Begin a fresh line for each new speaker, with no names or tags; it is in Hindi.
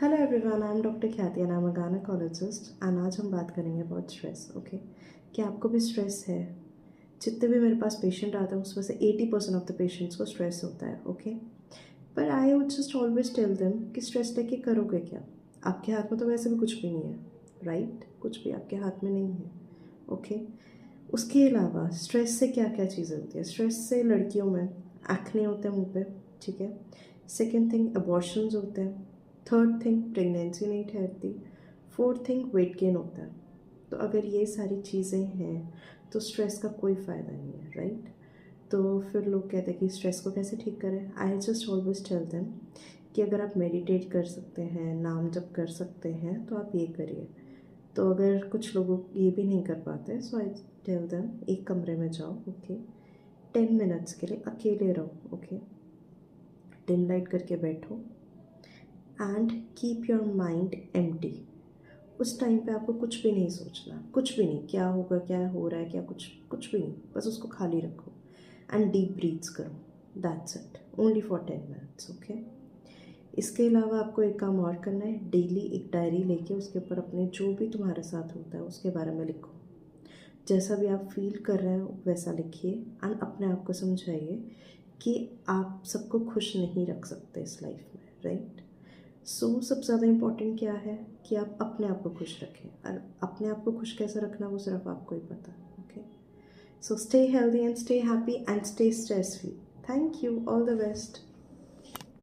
Hello everyone, I am doctor Khyati and I am a gynaecologist and आज हम बात करेंगे अबाउट स्ट्रेस। ओके, क्या आपको भी स्ट्रेस है? जितने भी मेरे पास पेशेंट आते हैं उसमें से 80% ऑफ द पेशेंट्स को स्ट्रेस होता है। ओके, पर I would just always tell them कि स्ट्रेस लेके करोगे क्या? आपके हाथ में तो वैसे भी कुछ भी नहीं है, राइट? कुछ भी आपके हाथ में नहीं है। ओके, उसके अलावा स्ट्रेस से क्या क्या चीज़ें होती है? स्ट्रेस से लड़कियों में एक्ने होते हैं मुंह पे, ठीक है। सेकेंड थिंग, अबॉर्शंस होते हैं। थर्ड थिंग, प्रेगनेंसी नहीं ठहरती। फोर्थ थिंग, वेट गेन होता है। तो अगर ये सारी चीज़ें हैं तो स्ट्रेस का कोई फ़ायदा नहीं है, राइट? तो फिर लोग कहते हैं कि स्ट्रेस को कैसे ठीक करें। I just always tell them कि अगर आप मेडिटेट कर सकते हैं, नाम जप कर सकते हैं तो आप ये करिए। तो अगर कुछ लोग ये भी नहीं कर पाते, सो आई टेल देम एक कमरे में जाओ, ओके, 10 मिनट्स के लिए अकेले रहो, ओके, डिम लाइट करके बैठो and keep your mind empty. उस टाइम पे आपको कुछ भी नहीं सोचना, कुछ भी नहीं, क्या होगा, क्या हो रहा है, क्या कुछ कुछ भी नहीं, बस उसको खाली रखो एंड डीप ब्रीथ्स करो। That's it, only for 10 minutes. Okay, इसके अलावा आपको एक काम और करना है। डेली एक डायरी लेके उसके ऊपर अपने जो भी तुम्हारे साथ होता है उसके बारे में लिखो। जैसा भी आप फील कर रहे हो वैसा लिखिए एंड अपने आप को समझाइए कि आप सबको खुश नहीं रख सकते इस लाइफ में, राइट? सो सबसे ज़्यादा इम्पॉर्टेंट क्या है कि आप अपने आप को खुश रखें, और अपने आप को खुश कैसे रखना वो सिर्फ आपको ही पता है। Okay, so stay healthy and stay happy and stay stress free. Thank you, all the best.